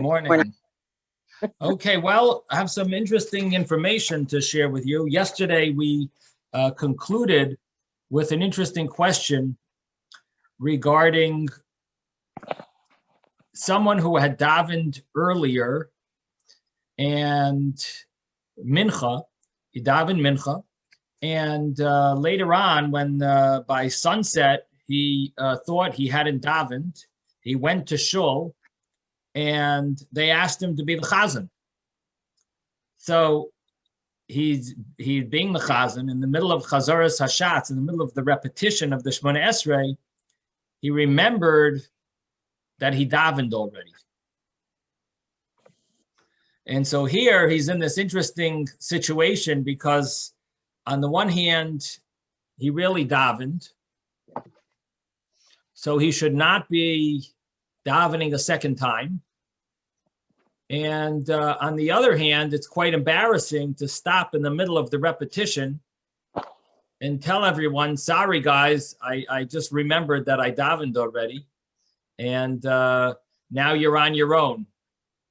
Morning. Okay, well, I have some interesting information to share with you. Yesterday, we concluded with an interesting question regarding someone who had davened earlier and mincha, he davened mincha, and later on, when by sunset, he thought he hadn't davened, he went to shul, and they asked him to be the chazan. So he's being the chazan in the middle of chazaras hashatz, in the middle of the repetition of the Shemona Esrei. He remembered that he davened already. And so here he's in this interesting situation because on the one hand, he really davened. So he should not be davening a second time. And on the other hand, it's quite embarrassing to stop in the middle of the repetition and tell everyone, sorry guys, I just remembered that I davened already. And now you're on your own.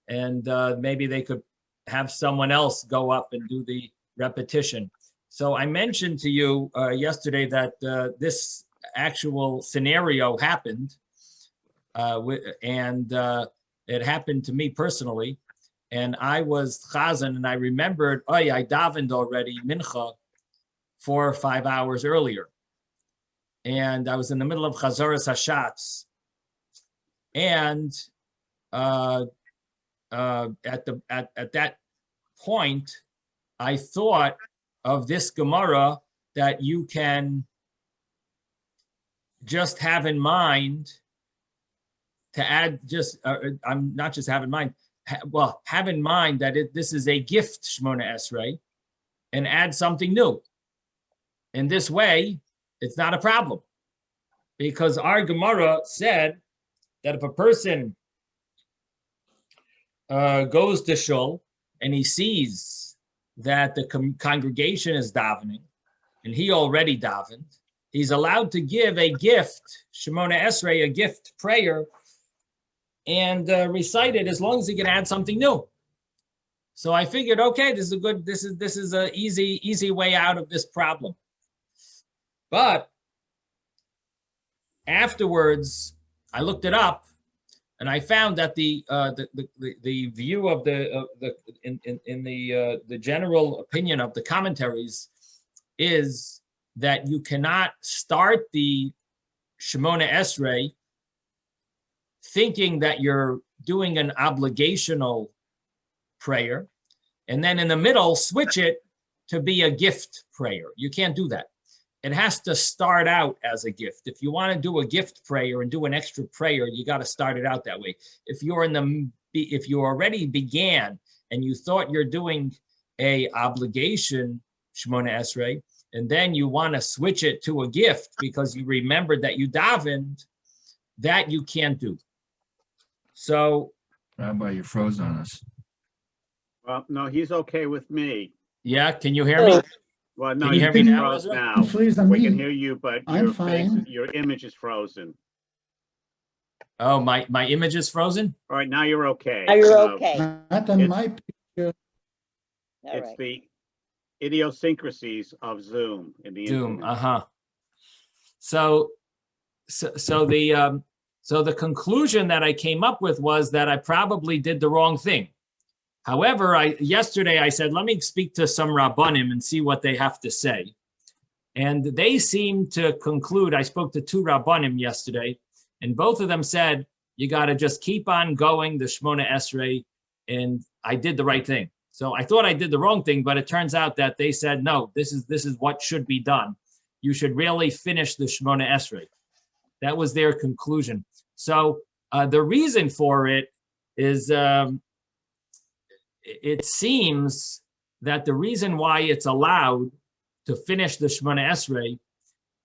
And maybe they could have someone else go up and do the repetition. So I mentioned to you yesterday that this actual scenario happened. It happened to me personally, and I was chazan, and I remembered, I davened already mincha 4 or 5 hours earlier, and I was in the middle of chazaras hashatz, and at that point, I thought of this Gemara that you can just have in mind. To add, I'm not just have in mind, have in mind that this is a gift, Shemona Esrei, and add something new. In this way, it's not a problem. Because our Gemara said that if a person goes to shul and he sees that the congregation is davening, and he already davened, he's allowed to give a gift, Shemona Esrei, a gift prayer, and recite it as long as he can add something new. So I figured, okay, this is an easy way out of this problem. But afterwards, I looked it up, and I found that the view of the general opinion of the commentaries is that you cannot start the Shemona Esrei thinking that you're doing an obligational prayer, and then in the middle, switch it to be a gift prayer. You can't do that. It has to start out as a gift. If you want to do a gift prayer and do an extra prayer, you got to start it out that way. If you already began and you thought you're doing a obligation, Shemona Esrei, and then you want to switch it to a gift because you remembered that you davened, that you can't do. So, Rabbi, you froze on us. Well, no, he's okay with me. Yeah, can you hear me? Well, no, Can you hear me now, froze Ezra? now. Freeze on We me. can hear you, but I'm fine. your image is frozen. Oh, my image is frozen? All right, now you're okay. Now you're okay. Not on my picture. All It's right. the idiosyncrasies of Zoom in the Zoom, internet. So the conclusion that I came up with was that I probably did the wrong thing. However, yesterday I said, let me speak to some Rabbanim and see what they have to say. And they seem to conclude, I spoke to 2 Rabbanim yesterday, and both of them said, you got to just keep on going, the Shemona Esrei, and I did the right thing. So I thought I did the wrong thing, but it turns out that they said, no, this is what should be done. You should really finish the Shemona Esrei. That was their conclusion. So the reason for it is, it seems that the reason why it's allowed to finish the Shemona Esrei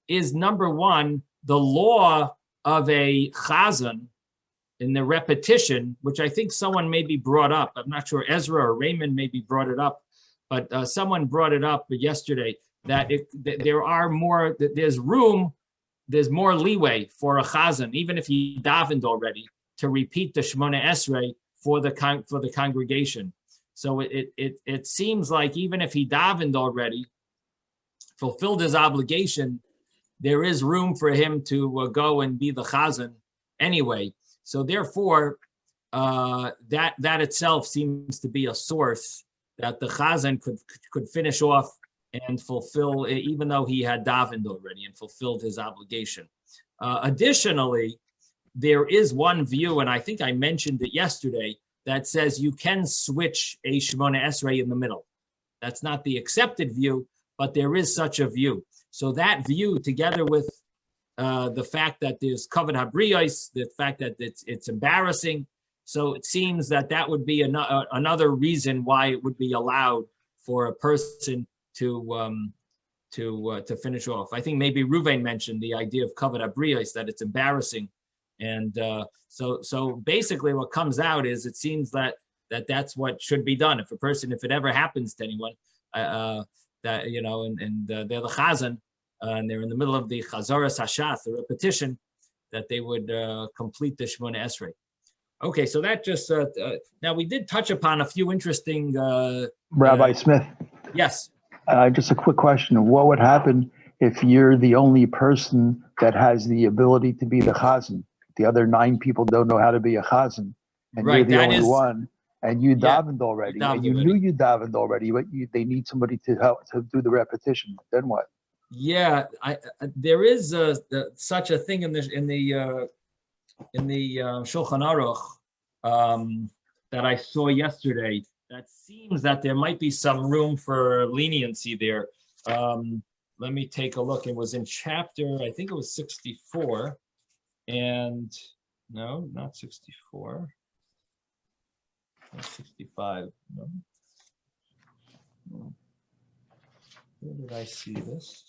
is, number one, the law of a chazan in the repetition, which I think someone maybe brought up. I'm not sure, Ezra or Raymond maybe brought it up, but someone brought it up yesterday that there's more leeway for a chazan, even if he davened already, to repeat the Shemona Esrei for the congregation. So it seems like even if he davened already, fulfilled his obligation, there is room for him to go and be the chazan anyway. So therefore, that itself seems to be a source that the chazan could finish off and fulfill, even though he had davened already and fulfilled his obligation. Additionally, there is one view, and I think I mentioned it yesterday, that says you can switch a Shemona Esrei in the middle. That's not the accepted view, but there is such a view. So that view, together with the fact that there's kavod habriyos, the fact that it's embarrassing, so it seems that would be another reason why it would be allowed for a person to finish off. I think maybe Ruvain mentioned the idea of kavod habriyos, that it's embarrassing. And so basically what comes out is it seems that's what should be done. If it ever happens to anyone, that, you know, and they're the chazan, and they're in the middle of the chazaras hashas, the repetition, that they would complete the Shemona Esrei. Okay, so that just, now we did touch upon a few interesting... Rabbi Smith. Yes. Just a quick question. What would happen if you're the only person that has the ability to be the chazan? The other 9 people don't know how to be a chazan, and Right, you're the only one, and you davened already, and you knew you davened already, but they need somebody to help to do the repetition. Then what? Yeah, there is such a thing in the Shulchan Aruch that I saw yesterday. That seems that there might be some room for leniency there. Let me take a look. It was in chapter, I think it was 64. And no, not 64. Not 65. No. Where did I see this?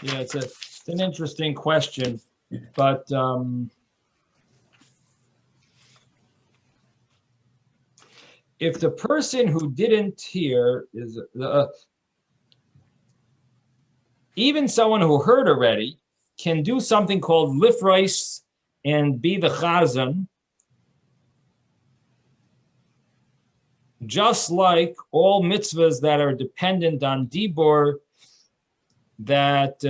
Yeah, it's an interesting question, but if the person who didn't hear is even someone who heard already can do something called lifreis and be the chazan, just like all mitzvahs that are dependent on dibor, that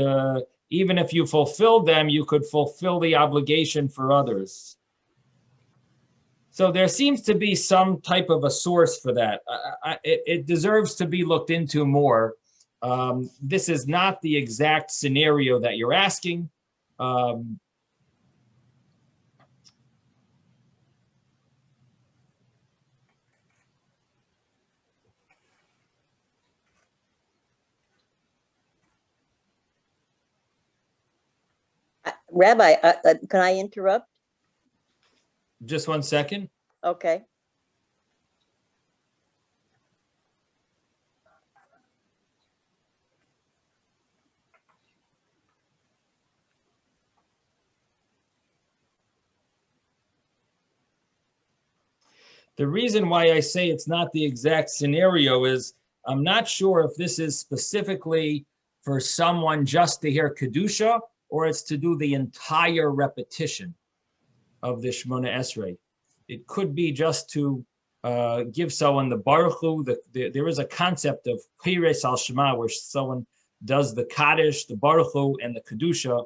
even if you fulfill them, you could fulfill the obligation for others. So there seems to be some type of a source for that. It deserves to be looked into more. This is not the exact scenario that you're asking. Rabbi, can I interrupt? Just 1 second. Okay. The reason why I say it's not the exact scenario is I'm not sure if this is specifically for someone just to hear Kedusha, or it's to do the entire repetition of the Shemona Esrei. It could be just to give someone the Baruch Hu. There is a concept of Pires al Shema, where someone does the Kaddish, the Baruch Hu, and the Kedusha.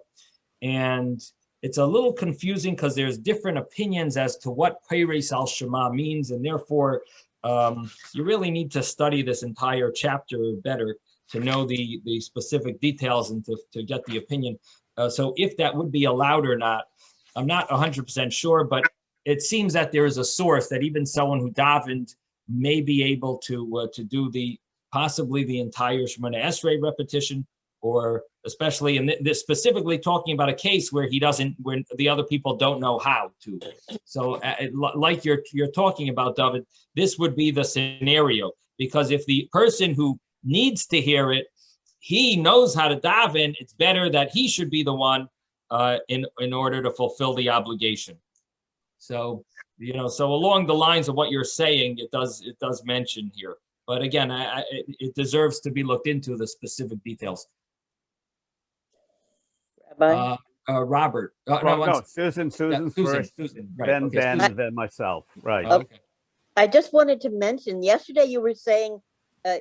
And it's a little confusing because there's different opinions as to what Pires al Shema means. And therefore, you really need to study this entire chapter better to know the specific details and to get the opinion. So if that would be allowed or not, I'm not 100% sure, but it seems that there is a source that even someone who davened may be able to do possibly the entire Shemona Esrei repetition, or especially in this, specifically talking about a case where when the other people don't know how to. So like you're talking about, David, this would be the scenario, because if the person who needs to hear it, he knows how to daven, it's better that he should be the one in order to fulfill the obligation. So, so along the lines of what you're saying, it does mention here. But again, it deserves to be looked into, the specific details. Rabbi? Robert. No, Susan first, Susan, right, then okay, Ben, Susan. then myself. Right. Okay. I just wanted to mention, yesterday you were saying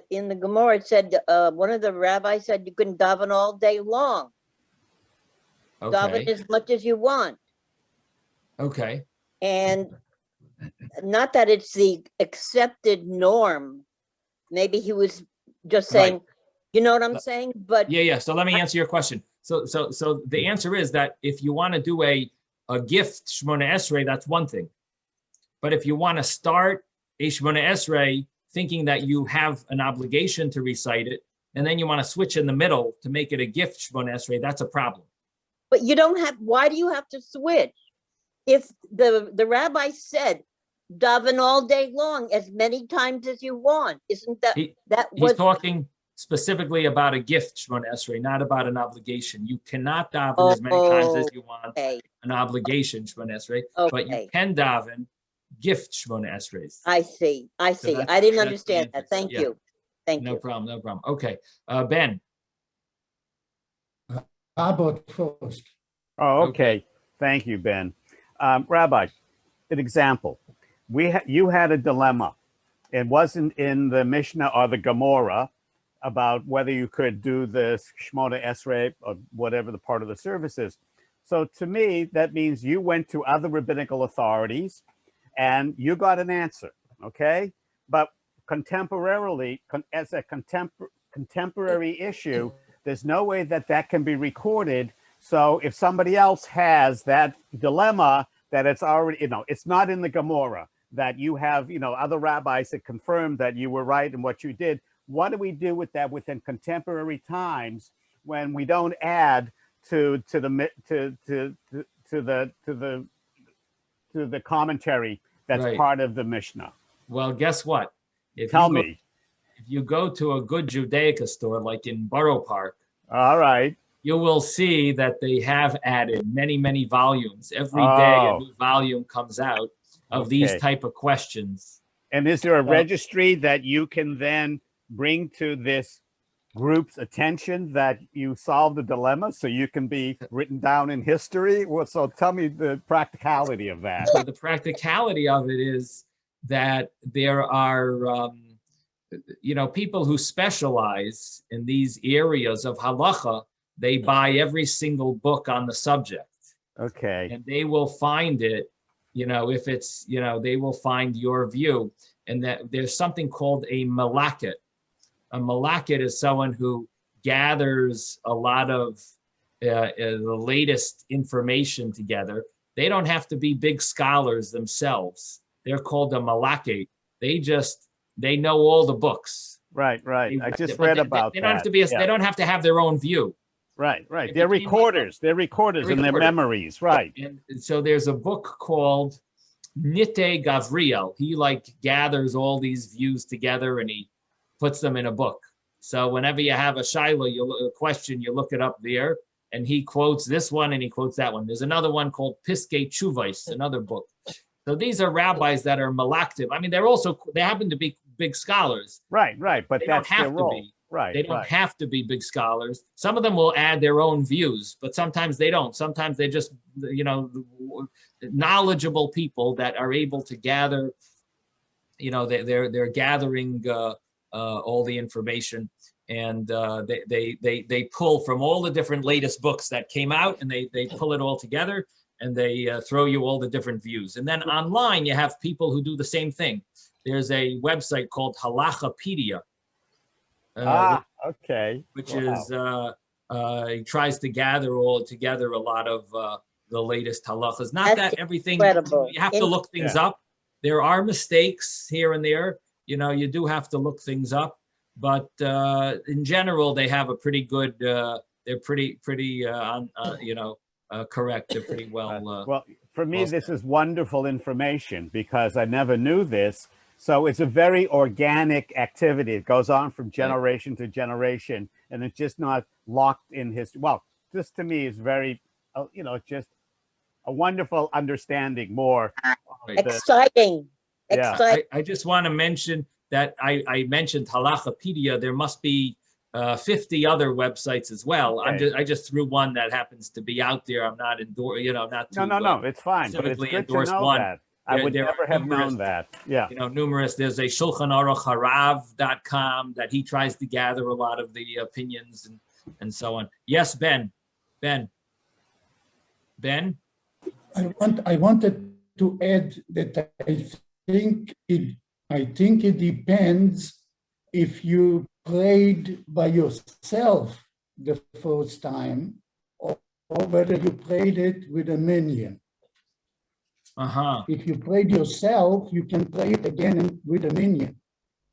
in the Gemara, it said, one of the rabbis said you can daven all day long. Daven Okay. as much as you want. Okay. And not that it's the accepted norm. Maybe he was just saying, Right. you know what I'm saying? But Yeah. So let me answer your question. So the answer is that if you want to do a gift Shemona Esrei, that's one thing. But if you want to start a Shemona Esrei thinking that you have an obligation to recite it, and then you want to switch in the middle to make it a gift Shemona Esrei, that's a problem. you don't have, why do you have to switch? If the rabbi said, daven all day long, as many times as you want, isn't that, He's talking specifically about a gift Shemona Esrei, not about an obligation. You cannot daven as many times as you want okay, an obligation Shemona Esrei, but you okay. can daven gift Shemona Esreis. I see. that's- I didn't that's the understand that. answer. Thank Yeah. you. Thank No you. problem. Okay. Ben. Robert first. Oh, Okay. okay. Thank you, Ben. Rabbi, an example. You had a dilemma. It wasn't in the Mishnah or the Gemara about whether you could do the Shmona Esrei or whatever the part of the service is. So to me, that means you went to other rabbinical authorities and you got an answer, okay? But contemporarily, as a contemporary issue, there's no way that can be recorded. So if somebody else has that dilemma, that it's already, it's not in the Gemara, that you have, other rabbis that confirm that you were right in what you did. What do we do with that within contemporary times when we don't add to the commentary that's Right. part of the Mishnah? Well, guess what? If you go to a good Judaica store, like in Borough Park, All right. you will see that they have added many, many volumes. Every day a new volume comes out of these Okay. type of questions. And is there a registry that you can then bring to this group's attention that you solved the dilemma so you can be written down in history? Well, so tell me the practicality of that. So the practicality of it is that there are, people who specialize in these areas of halacha. They buy every single book on the subject. Okay. And they will find it, if it's, they will find your view. And that there's something called a malakit. A malakit is someone who gathers a lot of the latest information together. They don't have to be big scholars themselves. They're called a malakit. They know all the books. Right. I just read about they that. don't have to be. They don't have to have their own view. Right. They're recorders. They're recorders in their memories. Right. And so there's a book called Nite Gavriel. He gathers all these views together and he puts them in a book. So whenever you have a shaila, a question, you look it up there, and he quotes this one and he quotes that one. There's another one called Piskei Chuvais, another book. So these are rabbis that are malaktiv. I mean, they happen to be big scholars. Right. But They that's don't have their to role. be. Right. They don't have to be big scholars. Some of them will add their own views, but sometimes they don't. Sometimes they're just, knowledgeable people that are able to gather, they're gathering all the information, and they pull from all the different latest books that came out, and they pull it all together, and they throw you all the different views. And then online, you have people who do the same thing. There's a website called Halachapedia. Okay. Which Wow. is he tries to gather all together a lot of the latest halachas. Not That's that everything incredible. you have to look things up. There are mistakes here and there. You do have to look things up, but in general, they have a pretty good. They're pretty correct. They're pretty well. Well, for me, well this said. is wonderful information because I never knew this. So it's a very organic activity. It goes on from generation to generation. and it's just not locked in history. Well, this to me is very, just a wonderful understanding more. Of the, Exciting. Yeah. Exciting. I just want to mention that I mentioned Halachapedia. There must be 50 other websites as well. Okay. I just threw one that happens to be out there. I'm not not to no, it's fine, but it's specifically good to endorse know one. that. I would There never are have numerous- known that. Yeah. Numerous. There's a Shulchan Aruch Harav.com that he tries to gather a lot of the opinions and so on. Yes, Ben. I wanted to add that think it depends if you prayed by yourself the first time or whether you prayed it with a minion. If you prayed yourself, you can pray it again with a minion,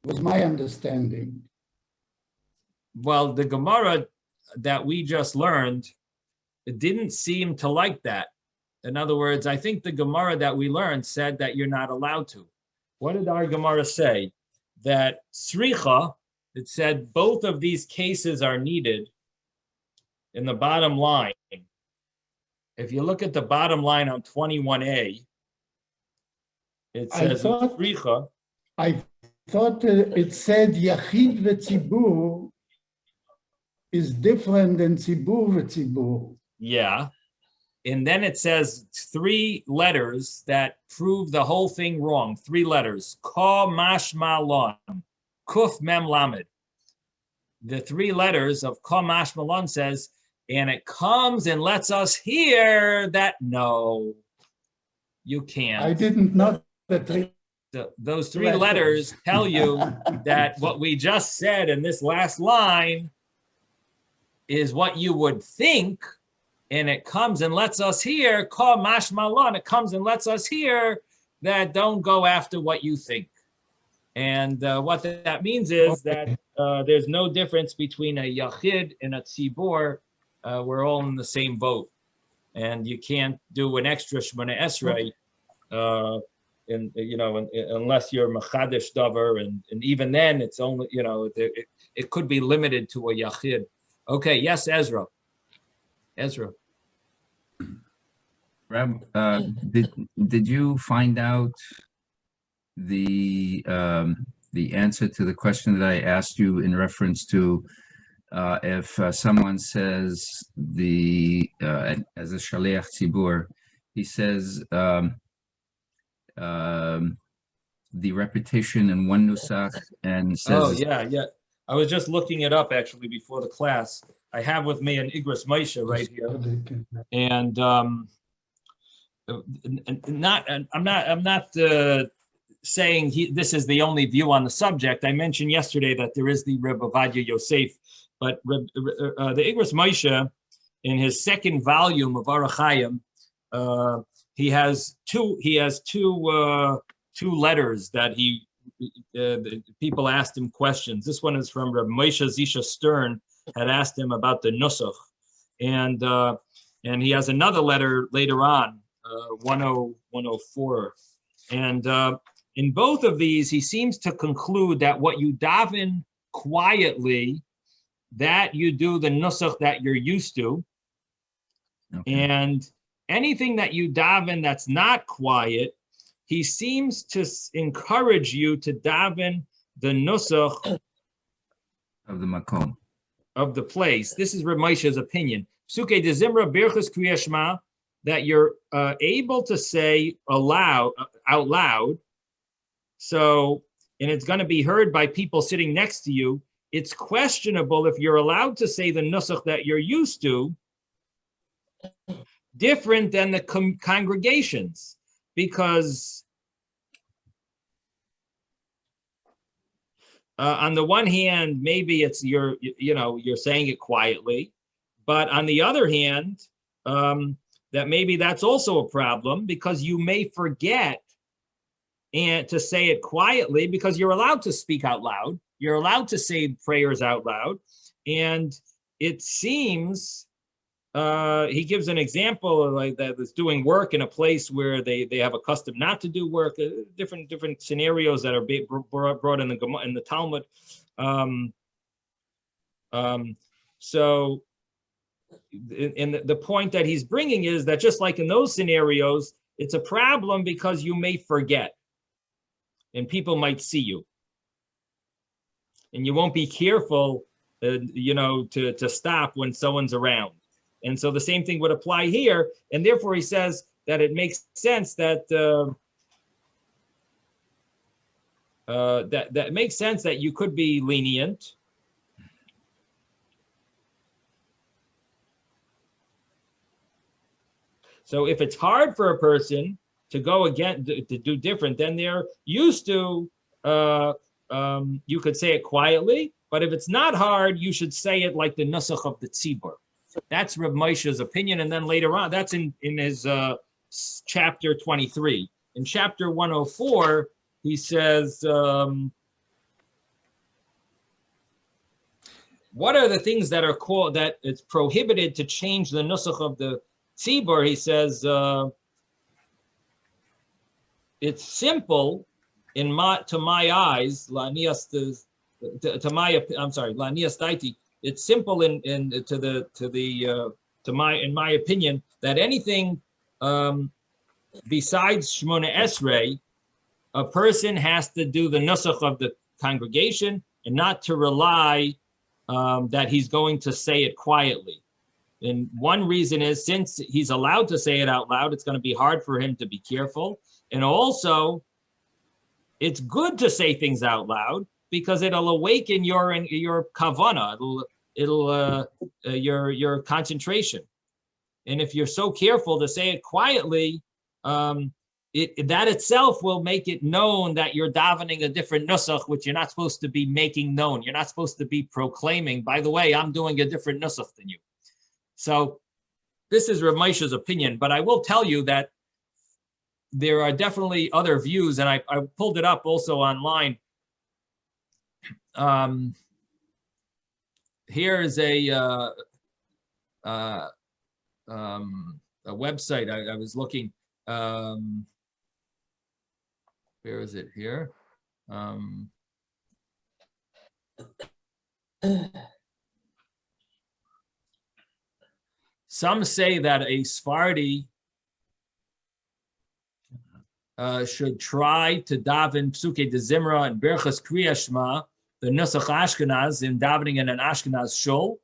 was my understanding. Well, the Gemara that we just learned, it didn't seem to like that. In other words, I think the Gemara that we learned said that you're not allowed to. What did our Gemara say? That Sricha, it said both of these cases are needed in the bottom line. If you look at the bottom line on 21a, it says Sricha. I thought it said Yachid v'tzibur is different than tzibur v'tzibur. Yeah. And then it says 3 letters that prove the whole thing wrong. 3 letters. Ka mashma lon. Kuf mem lamed. The 3 letters of Ka mashma lon says, and it comes and lets us hear that no, you can't. I didn't know that. Those 3 letters tell you that what we just said in this last line is what you would think. And it comes and lets us hear, call mashmalon, it comes and lets us hear that don't go after what you think. And what that means is that there's no difference between a yachid and a tzibor. We're all in the same boat. And you can't do an extra Shemona Esrei, unless you're Machadish Davar. And even then, it's only, it could be limited to a yachid. Okay, yes, Ezra. Rab, did you find out the answer to the question that I asked you in reference to if someone says as a shaliach tzibur, he says the repetition in one nusach and says. Oh yeah. I was just looking it up actually before the class. I have with me an Igros Moshe right here, and I'm not saying this is the only view on the subject. I mentioned yesterday that there is the Reb Ovadia Yosef, but the Igros Moshe, in his 2nd volume of Orach Chaim, he has two letters that people asked him questions. This one is from Reb Moshe Zisha Stern, had asked him about the nusach, and he has another letter later on, 104, and in both of these he seems to conclude that what you daven quietly, that you do the nusach that you're used to, and anything that you daven that's not quiet, he seems to encourage you to daven the nusach Of the makom. Of the place. This is Reb Moshe's opinion. Psuke de Zimra Birchas Kriya Shema, that you're able to say out loud. So, and it's going to be heard by people sitting next to you. It's questionable if you're allowed to say the nusach that you're used to, different than the congregations, because on the one hand, maybe it's you're saying it quietly, but on the other hand, that maybe that's also a problem because you may forget and to say it quietly because you're allowed to speak out loud. You're allowed to say prayers out loud. And it seems, he gives an example like that is doing work in a place where they have a custom not to do work, different scenarios that are brought in the Talmud. So, and the point that he's bringing is that just like in those scenarios, it's a problem because you may forget and people might see you. And you won't be careful, to stop when someone's around. And so the same thing would apply here. And therefore he says that it makes sense that that makes sense that you could be lenient. So if it's hard for a person to go again, to do different, then they're used to, you could say it quietly, but if it's not hard, you should say it like the nusach of the tzibur. That's Reb Moshe's opinion. And then later on, that's in his chapter 23. In chapter 104, he says, what are the things that are called, that it's prohibited to change the nusach of the tzibur? He says, it's simple to my eyes, lanias daiti. It's simple in my opinion, that anything besides Shmona Esrei, a person has to do the nusach of the congregation and not to rely that he's going to say it quietly. And one reason is, since he's allowed to say it out loud, it's going to be hard for him to be careful. And also, it's good to say things out loud because it'll awaken your kavana. It'll your concentration. And if you're so careful to say it quietly, that itself will make it known that you're davening a different nusach, which you're not supposed to be making known. You're not supposed to be proclaiming, by the way, I'm doing a different nusach than you. So this is Rav Moshe's opinion, but I will tell you that there are definitely other views, and I pulled it up also online. Here is a website I was looking. Where is it here? Some say that a Sephardi should try to daven Psuke de Zimra and Berchas Kriya Shema, the Nusach Ashkenaz, in davening in an Ashkenaz shul.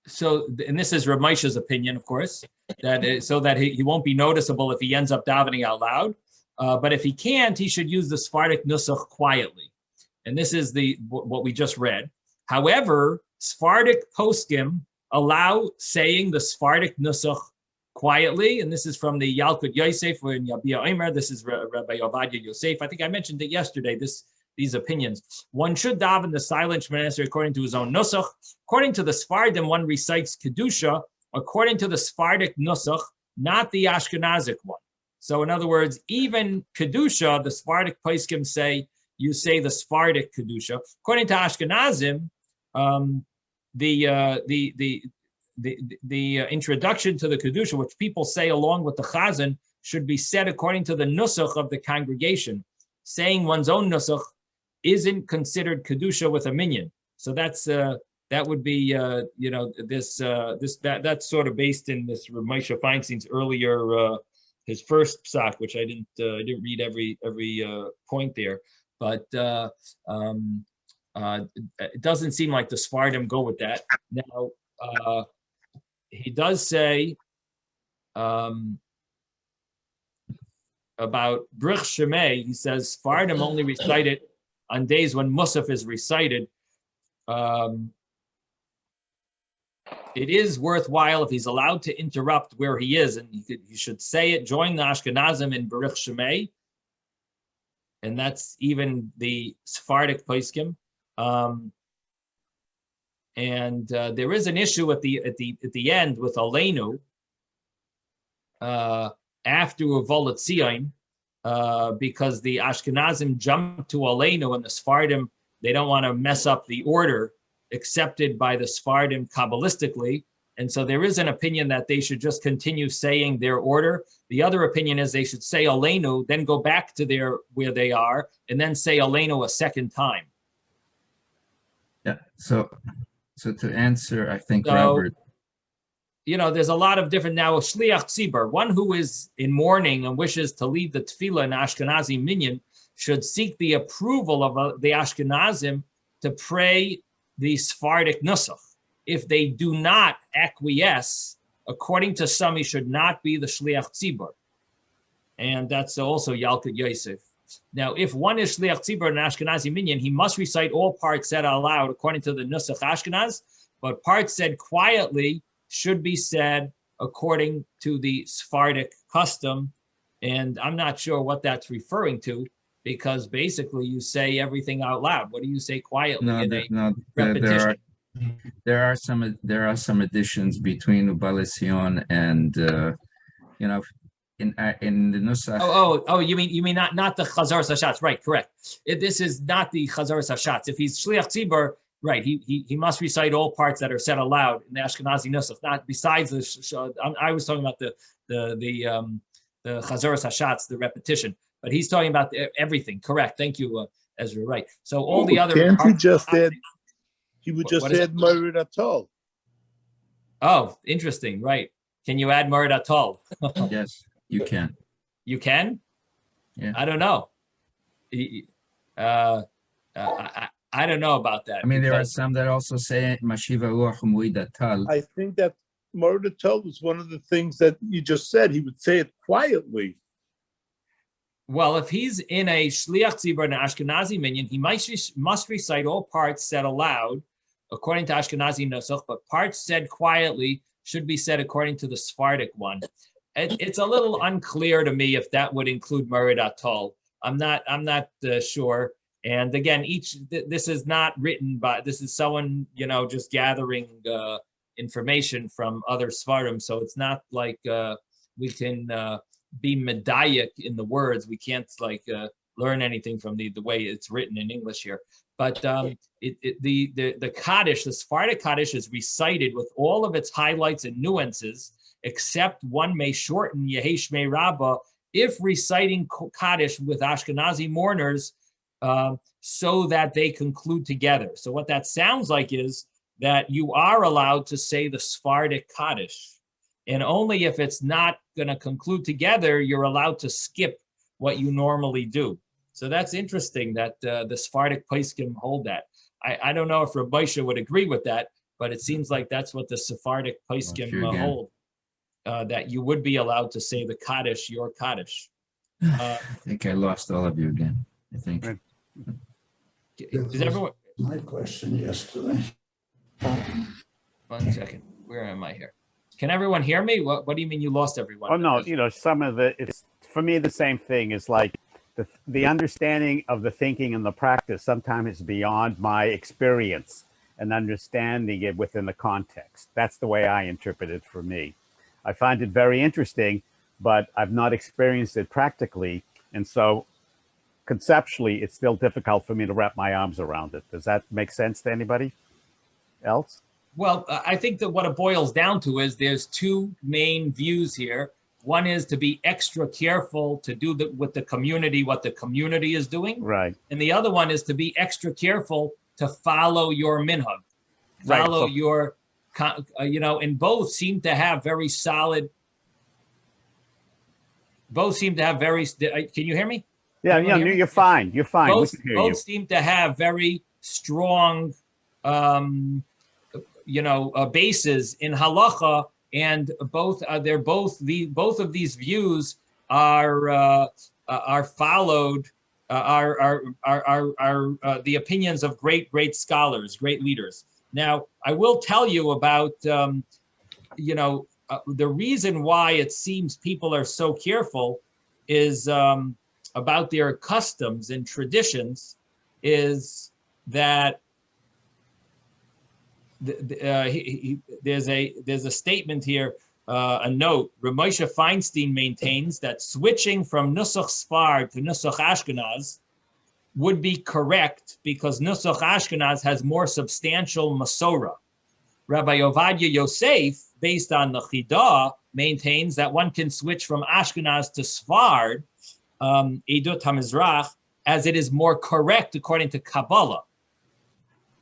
So, and this is Rav Moshe's opinion, of course, that so that he won't be noticeable if he ends up davening out loud. But if he can't, he should use the Sephardic Nusach quietly. And this is what we just read. However, Sephardic poskim allow saying the Sephardic Nusach quietly, and this is from the Yalkut Yosef in Yabia Omer. This is Rabbi Ovadia Yosef. I think I mentioned it yesterday, these opinions. One should daven the silent Shemona Esrei according to his own Nusach. According to the Sephardim, one recites Kedusha according to the Sephardic Nusach, not the Ashkenazic one. So in other words, even Kedusha, the Sephardic poskim say, you say the Sephardic Kedusha. According to Ashkenazim, the introduction to the Kedusha, which people say along with the Chazan, should be said according to the Nusach of the congregation. Saying one's own Nusach isn't considered Kedusha with a minyan. So that's that would be that's sort of based in this Rav Moshe Feinstein's earlier his first psak, which I didn't read every point there, but it doesn't seem like the Sephardim go with that. Now, he does say about Brich Shemei, he says, Sephardim only recite it on days when Musaf is recited. It is worthwhile if he's allowed to interrupt where he is, and he should say it, join the Ashkenazim in Brich Shemei, and that's even the Sephardic poskim. And there is an issue at the end with Aleinu after Uvolat Tzion, because the Ashkenazim jump to Aleinu and the Sephardim, they don't want to mess up the order accepted by the Sephardim Kabbalistically, And so there is an opinion that they should just continue saying their order. The other opinion is they should say Aleinu, then go back to where they are, and then say Aleinu a second time. Yeah. So to answer, I think So, Robert. There's a lot of different, now a Shliach Tzibur, one who is in mourning and wishes to lead the tefillah in Ashkenazi minyan, should seek the approval of the Ashkenazim to pray the Sephardic Nusach. If they do not acquiesce, according to some, he should not be the Shliach Tzibur. And that's also Yalkut Yosef. Now, if one is Shliach Tzibur in Ashkenazi minyan, he must recite all parts said aloud according to the Nusach Ashkenaz, but parts said quietly should be said according to the Sephardic custom. And I'm not sure what that's referring to, because basically you say everything out loud. What do you say quietly repetition? There are some additions between Ubalesion and in the Nusach. Oh, you mean not the Chazar Hashatz, right? Correct. This is not the Chazar Hashatz. If he's Shliach Tzibur, right, he must recite all parts that are said aloud in the Ashkenazi Nusach. Not besides the. I was talking about the Chazar Hashatz, the repetition, but he's talking about everything. Correct. Thank you, Ezra. Right. So all the other. Can't he just add? He would just add Morid Atol. Oh, interesting. Right. Can you add Morid Atol? Yes, you can. You can? Yeah. I don't know. I don't know about that. I mean, there are some that also say Mashiva Ruach Morid Atol. I think that Morid Atol was one of the things that you just said. He would say it quietly. Well, if he's in a Shliach Tzibur and Ashkenazi minyan, he must recite all parts said aloud according to Ashkenazi Nusach, but parts said quietly should be said according to the Sephardic one. It's a little unclear to me if that would include Morid Atol. I'm not sure. And again, this is not written by, this is someone, just gathering information from other Svarim. So it's not like we can be medayik in the words. We can't learn anything from the way it's written in English here. But the Kaddish, the Sephardic Kaddish, is recited with all of its highlights and nuances, except one may shorten Yehei Shmei Rabbah if reciting Kaddish with Ashkenazi mourners so that they conclude together. So what that sounds like is that you are allowed to say the Sephardic Kaddish, and only if it's not going to conclude together, you're allowed to skip what you normally do. So that's interesting that the Sephardic Poskim hold that. I don't know if Rav Moshe would agree with that, but it seems like that's what the Sephardic Poskim hold, that you would be allowed to say the Kaddish, your Kaddish. I think I lost all of you again, I think. Is everyone? My question yesterday. 1 second. Where am I here? Can everyone hear me? What do you mean you lost everyone? Oh, no, some of it's, for me, the same thing is like the understanding of the thinking and the practice sometimes is beyond my experience and understanding it within the context. That's the way I interpret it for me. I find it very interesting, but I've not experienced it practically. And so conceptually, it's still difficult for me to wrap my arms around it. Does that make sense to anybody else? Well, I think that what it boils down to is there's two main views here. One is to be extra careful to do with the community what the community is doing. Right. And the other one is to be extra careful to follow your minhag, follow your, and both seem to have very solid, can you hear me? Yeah, you're fine. You're fine. Both seem to have very strong, bases in halacha, and both of these views are followed, are the opinions of great scholars, great leaders. Now, I will tell you about the reason why it seems people are so careful is about their customs and traditions, is that there's a statement here, a note. Rav Moshe Feinstein maintains that switching from Nusach Sfard to Nusach Ashkenaz would be correct because Nusach Ashkenaz has more substantial Masorah. Rabbi Ovadia Yosef, based on the Chidah, maintains that one can switch from Ashkenaz to Sfard, Edut HaMizrach, as it is more correct according to Kabbalah,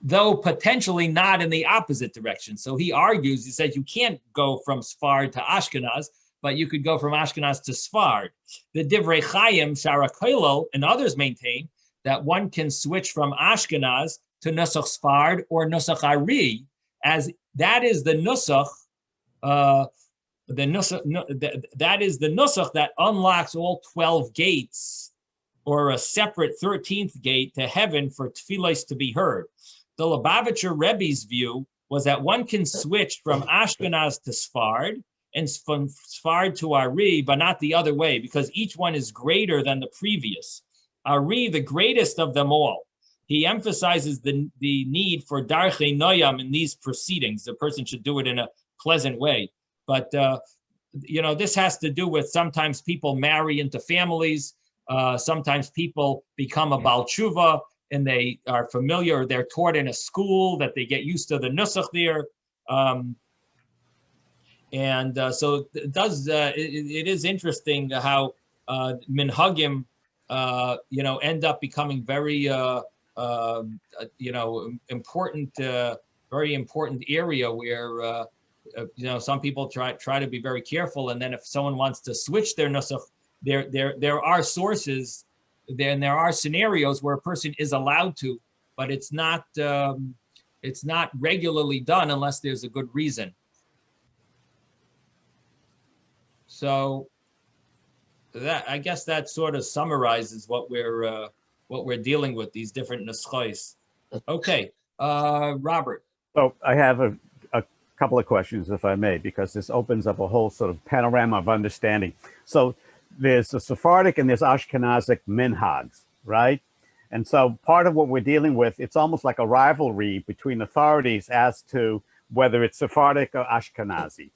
though potentially not in the opposite direction. So he argues, he says you can't go from Sfard to Ashkenaz, but you could go from Ashkenaz to Sfard. The Divrei Chaim, Shara Koilel, and others maintain that one can switch from Ashkenaz to Nusach Sfard or Nusach Ari, as that is the Nusach, that is the Nusach that unlocks all 12 gates, or a separate 13th gate to heaven for tefillos to be heard. The Lubavitcher Rebbe's view was that one can switch from Ashkenaz to Sfard and from Sfard to Ari, but not the other way, because each one is greater than the previous. Ari, the greatest of them all. He emphasizes the need for darchei noyam in these proceedings. The person should do it in a pleasant way. But, this has to do with sometimes people marry into families. Sometimes people become a Baal Tshuva and they are familiar, or they're taught in a school that they get used to the nusach there. So it does, it is interesting how minhagim, end up becoming very, important, very important area where, some people try to be very careful. And then if someone wants to switch their nusach, there are sources, then there are scenarios where a person is allowed to, but it's not regularly done unless there's a good reason. So I guess that sort of summarizes what we're dealing with, these different nuschos. Okay, Robert. So I have a couple of questions, if I may, because this opens up a whole sort of panorama of understanding. So there's the Sephardic and there's Ashkenazic minhags, right? And so part of what we're dealing with, it's almost like a rivalry between authorities as to whether it's Sephardic or Ashkenazi.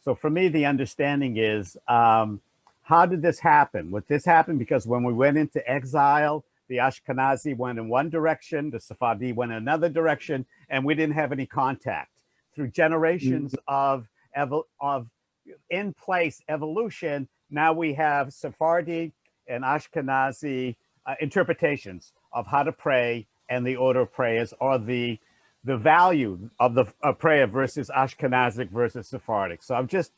So for me, the understanding is, how did this happen? Would this happen because when we went into exile, the Ashkenazi went in one direction, the Sephardi went in another direction, and we didn't have any contact? Through generations of in-place evolution, now we have Sephardi and Ashkenazi interpretations of how to pray and the order of prayers, or the value of the prayer versus Ashkenazic versus Sephardic. So I'm just,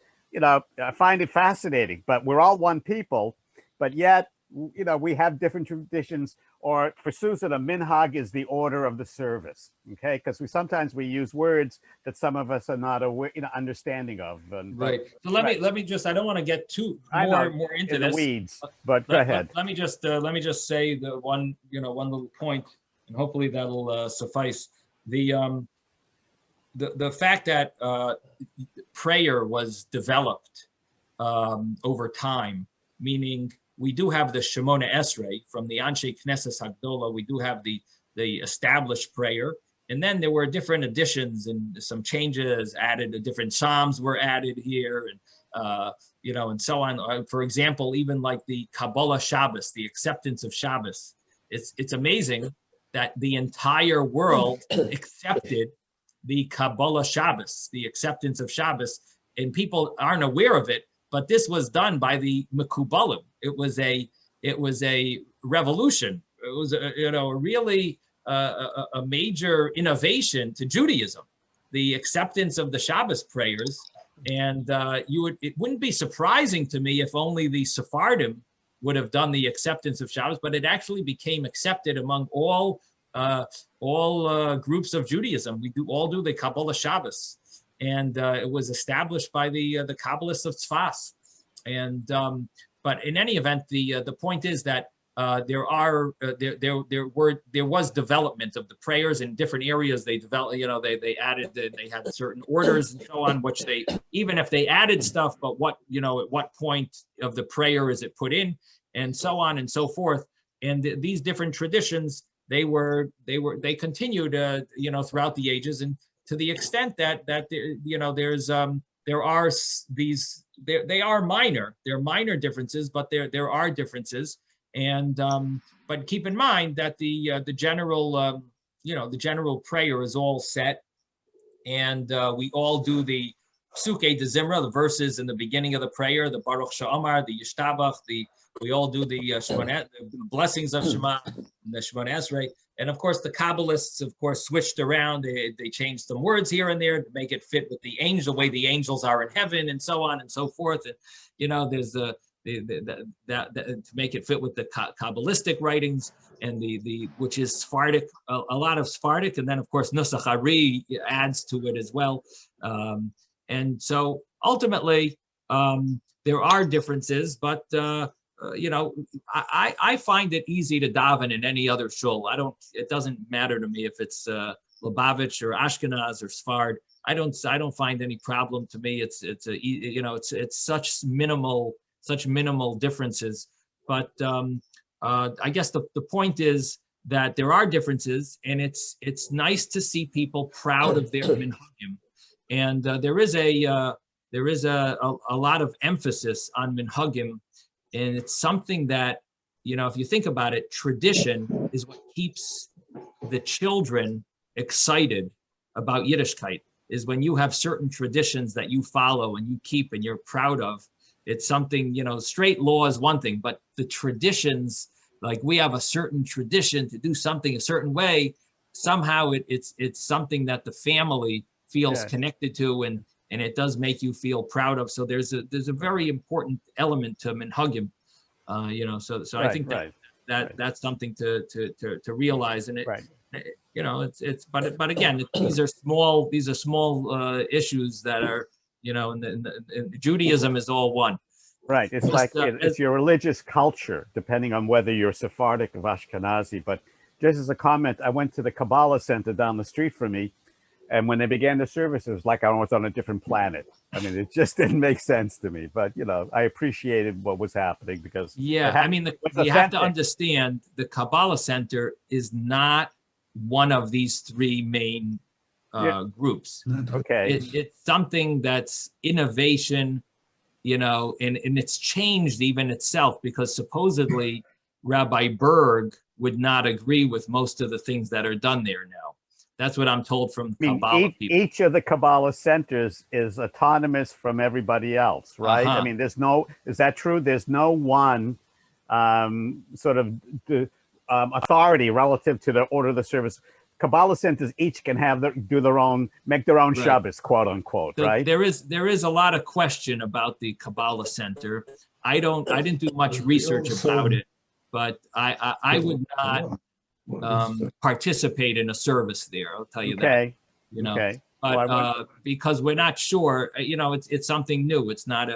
I find it fascinating, but we're all one people, but yet, we have different traditions. Or for Susan, a minhag is the order of the service, okay? Because sometimes we use words that some of us are not aware, understanding of. Right. So let me just, I don't want to get too more into this. The weeds, but go ahead. Let me just say the one little point, and hopefully that'll suffice. The fact that prayer was developed over time, meaning we do have the Shemona Esrei from the Anshe Knesset Hagdola. We do have the established prayer, and then there were different additions and some changes added. Different psalms were added here, and and so on. For example, even like the Kabbalah Shabbos, the acceptance of Shabbos. It's amazing that the entire world accepted the Kabbalah Shabbos, the acceptance of Shabbos, and people aren't aware of it. But this was done by the Mekubalim. It was a revolution. It was a really a major innovation to Judaism, the acceptance of the Shabbos prayers. And it wouldn't be surprising to me if only the Sephardim would have done the acceptance of Shabbos, but it actually became accepted among all groups of Judaism. We all do the Kabbalah Shabbos. And it was established by the Kabbalists of Tzfas, and but in any event, the point is that there was development of the prayers in different areas. They developed, they added, they had certain orders and so on, which they, even if they added stuff, but what at what point of the prayer is it put in, and so on and so forth. And these different traditions, they continued, throughout the ages, and to the extent that they are minor. They're minor differences, but there are differences. And but keep in mind that the general prayer is all set. and we all do the Psuke de Zimra, the verses in the beginning of the prayer, the Baruch Sha'amar, the Yishtabach, we all do the the blessings of Shema, and the Shemona Esrei. And of course, the Kabbalists, of course, switched around. They changed some words here and there to make it fit with the angel, the way the angels are in heaven, and so on and so forth. And there's to make it fit with the Kabbalistic writings and the which is Sephardic, a lot of Sephardic, and then of course Nusach Ari adds to it as well. And so ultimately, there are differences, but I find it easy to daven in any other shul. It doesn't matter to me if it's Lubavitch or Ashkenaz or Sfard. I don't find any problem to me. It's such minimal differences. But I guess the point is that there are differences, and it's nice to see people proud of their minhagim. And there is a lot of emphasis on minhagim. And it's something that, if you think about it, tradition is what keeps the children excited about Yiddishkeit, is when you have certain traditions that you follow and you keep and you're proud of. It's something, straight law is one thing, but the traditions, like we have a certain tradition to do something a certain way, somehow it's something that the family feels connected to, and it does make you feel proud of. So there's a very important element to minhagim, So I think that's something to realize, and but again, these are small issues that are in Judaism is all one. Right. It's it's your religious culture, depending on whether you're Sephardic or Ashkenazi. But just as a comment, I went to the Kabbalah Center down the street from me. And when they began the service, it was like I was on a different planet. I mean, it just didn't make sense to me. But, I appreciated what was happening because... Yeah, you have to understand the Kabbalah Center is not one of these three main groups. Okay. It's something that's innovation, and it's changed even itself, because supposedly Rabbi Berg would not agree with most of the things that are done there now. That's what I'm told from Kabbalah people. Each of the Kabbalah centers is autonomous from everybody else, right? I mean, is that true? There's no one authority relative to the order of the service. Kabbalah centers each can make their own Shabbos, quote unquote, right? There is a lot of question about the Kabbalah Center. I didn't do much research about it, but I would not participate in a service there. I'll tell you that. Okay. But because we're not sure, it's something new. It's not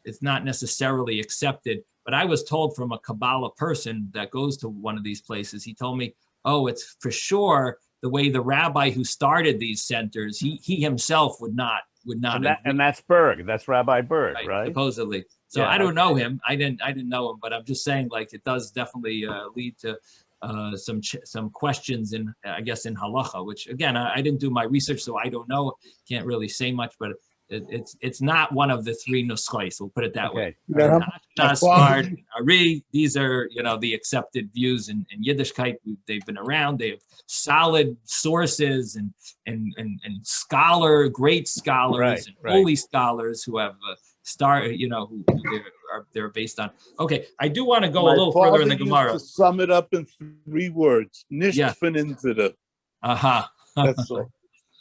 it's not necessarily accepted. But I was told from a Kabbalah person that goes to one of these places, he told me, oh, it's for sure the way the rabbi who started these centers, he himself would not. And that's Berg. That's Rabbi Berg, right? Supposedly. So I don't know him. I didn't know him, but I'm just saying, it does definitely lead to some questions in halacha, which again, I didn't do my research, so I don't know. Can't really say much, but it's not one of the three nuschos. We'll put it that way. Ashkenaz, Ari, these are the accepted views in Yiddishkeit. They've been around. They have solid sources and great scholars and holy scholars who have they're based on. Okay, I do want to go a little further in the Gemara. To sum it up in 3 words, nicht von unsere. That's all.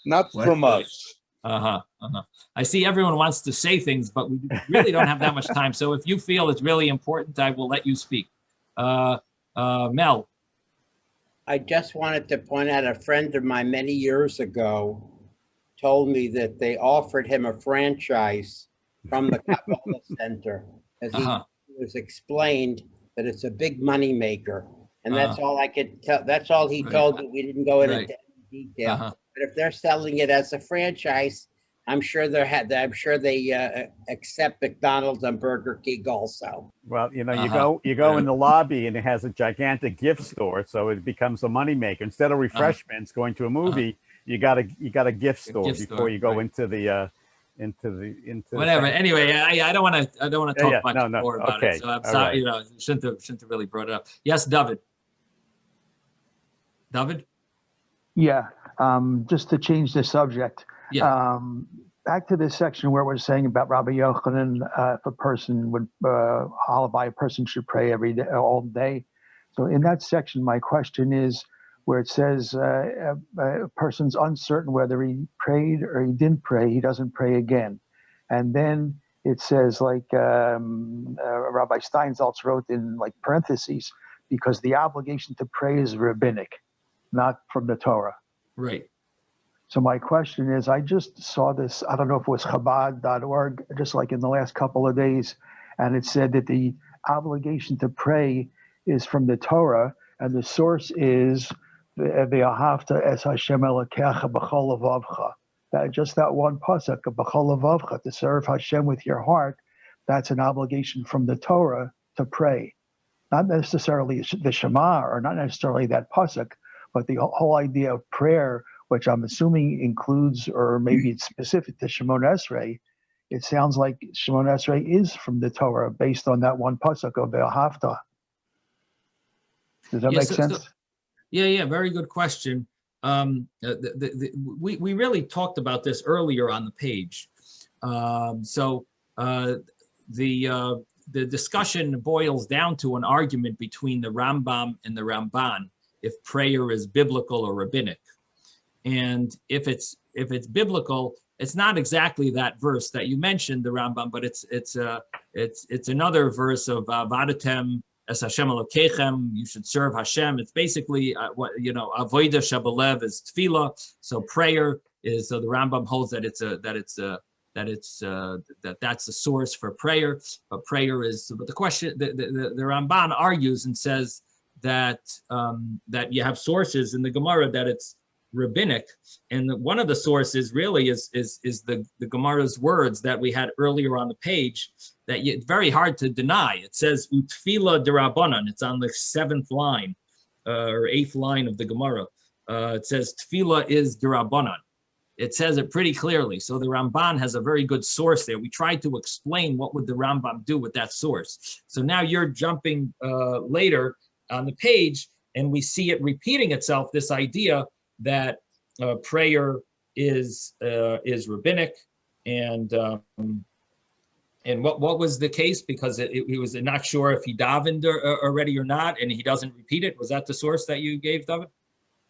Not from us. I see everyone wants to say things, but we really don't have that much time. So if you feel it's really important, I will let you speak. Mel. I just wanted to point out a friend of mine many years ago told me that they offered him a franchise from the Kabbalah Center. As he was explained that it's a big money maker. And that's all I could tell. That's all he told me. We didn't go into any detail. But if they're selling it as a franchise, I'm sure they accept McDonald's and Burger King also. Well, you go in the lobby and it has a gigantic gift store, so it becomes a moneymaker. Instead of refreshments, going to a movie, you got a gift store before you go into the whatever. Anyway, I don't want to talk much more about it. So I'm sorry, shouldn't have really brought it up. Yes, David. David? Yeah, Just to change the subject. Yeah. Back to this section where we're saying about Rabbi Yochanan, if a person would, a person should pray every day, all day. So in that section, my question is where it says a person's uncertain whether he prayed or he didn't pray, he doesn't pray again. And then it says, like Rabbi Steinsaltz wrote in like parentheses, because the obligation to pray is rabbinic, not from the Torah. Right. So my question is, I just saw this, I don't know if it was Chabad.org, just like in the last couple of days, and it said that the obligation to pray is from the Torah, and the source is V'ahavta es Hashem Elokecha b'chol levavcha. That just that one pasuk, b'chol levavcha, to serve Hashem with your heart, that's an obligation from the Torah to pray. Not necessarily the Shema, or not necessarily that pasuk, but the whole idea of prayer, which I'm assuming includes, or maybe it's specific to Shemona Esrei. It sounds like Shemona Esrei is from the Torah based on that one pasuk of V'ahavta. Does that make sense? Yeah, very good question. We really talked about this earlier on the page. The discussion boils down to an argument between the Rambam and the Ramban if prayer is biblical or rabbinic. And if it's biblical, it's not exactly that verse that you mentioned, the Rambam, but it's another verse of Vadatem es Hashem Elokechem. You should serve Hashem. It's basically avodah shabalev is tefillah. So prayer is, so the Rambam holds that that's the source for prayer. But prayer is, but the question, the Ramban argues and says that you have sources in the Gemara that it's rabbinic, and one of the sources really is the Gemara's words that we had earlier on the page that it's very hard to deny. It says utfila derabanan. It's on the 7th line or 8th line of the Gemara. It says tefillah is derabanan. It says it pretty clearly. So the Ramban has a very good source there. We tried to explain what would the Rambam do with that source. So now you're jumping later on the page, and we see it repeating itself, this idea that prayer is rabbinic, and what was the case? Because he was not sure if he davened already or not, and he doesn't repeat it. Was that the source that you gave, David?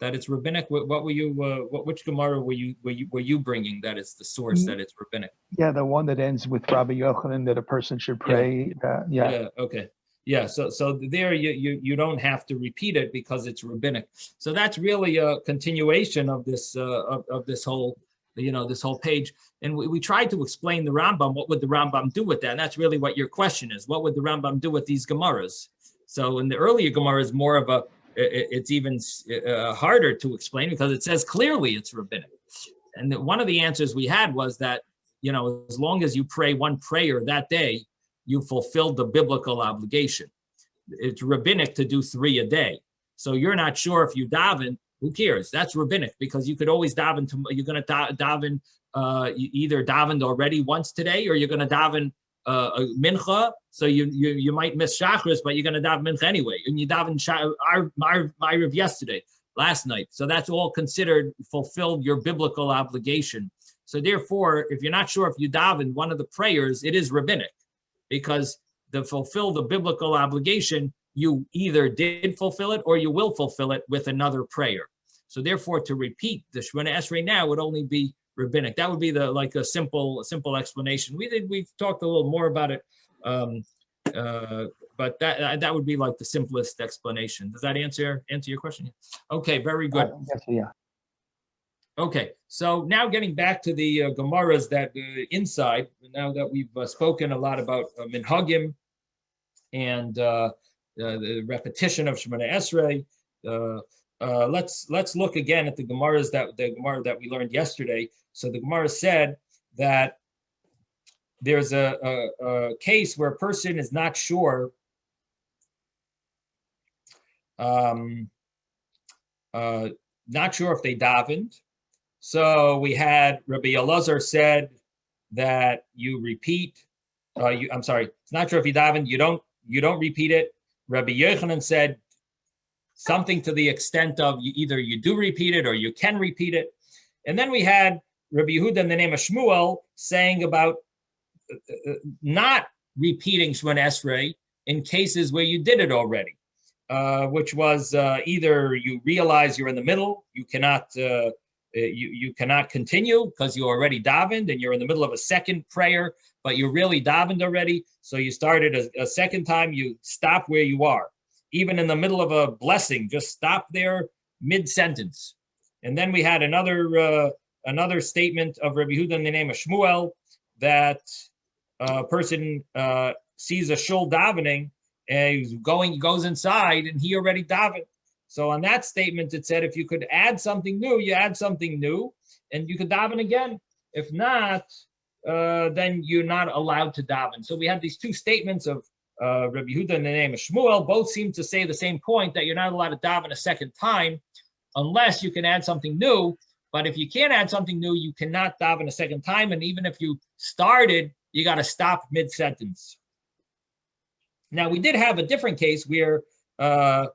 That it's rabbinic? What were you? Which Gemara were you bringing? That is the source that it's rabbinic. Yeah, the one that ends with Rabbi Yochanan that a person should pray. Yeah. Okay. Yeah, so there you don't have to repeat it because it's rabbinic. So that's really a continuation of this of this whole this whole page. And we tried to explain the Rambam. What would the Rambam do with that? And that's really what your question is. What would the Rambam do with these Gemaras? So in the earlier Gemaras, more of it's even harder to explain because it says clearly it's rabbinic. And one of the answers we had was that as long as you pray one prayer that day, you fulfilled the biblical obligation. It's rabbinic to do 3 a day. So you're not sure if you daven, who cares? That's rabbinic because you could always daven. You're going to daven, you either davened already once today or you're going to daven mincha. So you might miss Shachris, but you're going to daven mincha anyway. And you daven Ma'ariv yesterday, last night. So that's all considered fulfilled your biblical obligation. So therefore, if you're not sure if you daven one of the prayers, it is rabbinic. Because to fulfill the biblical obligation, you either did fulfill it or you will fulfill it with another prayer. So therefore, to repeat the Shemona Esrei now would only be rabbinic. That would be a simple explanation. We talked a little more about it, but that would be like the simplest explanation. Does that answer your question? Okay, very good. Yes, yeah. Okay, so now getting back to the Gemaras that inside, now that we've spoken a lot about Minhagim and the repetition of Shemona Esrei, let's look again at the Gemara that we learned yesterday. So the Gemara said that there's a case where a person is not sure if they davened. So we had Rabbi Elazar said that you repeat. I'm sorry, it's not sure if you davened. You don't repeat it. Rabbi Yochanan said something to the extent of either you do repeat it or you can repeat it. And then we had Rabbi Yehuda in the name of Shmuel saying about not repeating Shemona Esrei in cases where you did it already, which was either you realize you're in the middle, you cannot continue because you already davened and you're in the middle of a second prayer, but you really davened already. So you started a second time, you stop where you are. Even in the middle of a blessing, just stop there mid-sentence. And then we had another statement of Rabbi Yehuda in the name of Shmuel that a person sees a shul davening and he goes inside and he already davened. So on that statement, it said if you could add something new, you add something new, and you could daven again. If not, then you're not allowed to daven. So we had these two statements of Rabbi Yehuda in the name of Shmuel. Both seem to say the same point, that you're not allowed to daven a second time unless you can add something new. But if you can't add something new, you cannot daven a second time. And even if you started, you got to stop mid-sentence. Now, we did have a different case where you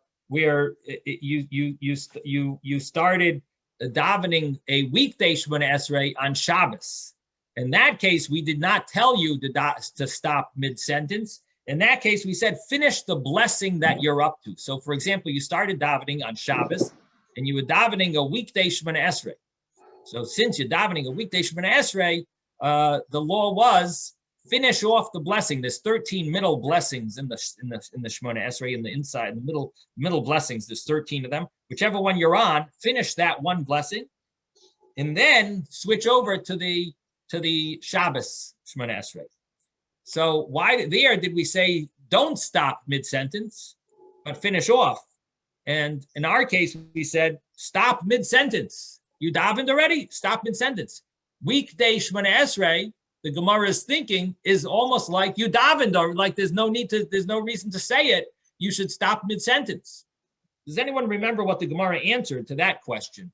started davening a weekday Shemona Esrei on Shabbos. In that case, we did not tell you to stop mid-sentence. In that case, we said finish the blessing that you're up to. So, for example, you started davening on Shabbos, and you were davening a weekday Shemona Esrei. So, since you're davening a weekday Shemona Esrei, the law was finish off the blessing. There's 13 middle blessings in the Shemona Esrei, in the inside, the middle blessings. There's 13 of them. Whichever one you're on, finish that one blessing, and then switch over to the Shabbos Shemona Esrei. So why there did we say don't stop mid-sentence, but finish off? And in our case, we said stop mid-sentence. You davened already, stop mid-sentence. Weekday Shemona Esrei, the Gemara is thinking, is almost like you davened, or like there's no reason to say it. You should stop mid-sentence. Does anyone remember what the Gemara answered to that question?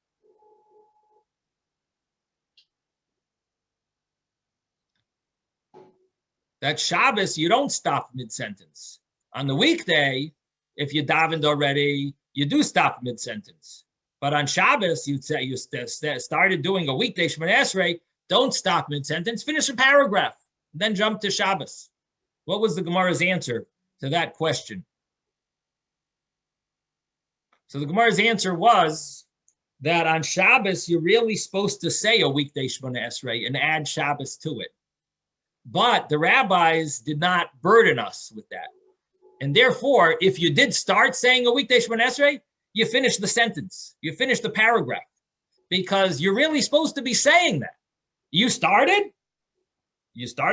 That Shabbos, you don't stop mid-sentence. On the weekday, if you davened already, you do stop mid-sentence. But on Shabbos, you started doing a weekday Shemona Esrei, don't stop mid-sentence, finish a paragraph, then jump to Shabbos. What was the Gemara's answer to that question? So the Gemara's answer was that on Shabbos, you're really supposed to say a weekday Shemona Esrei and add Shabbos to it. But the rabbis did not burden us with that. And therefore, if you did start saying a weekday Shemona Esrei, you finish the sentence, you finish the paragraph, because you're really supposed to be saying that. You started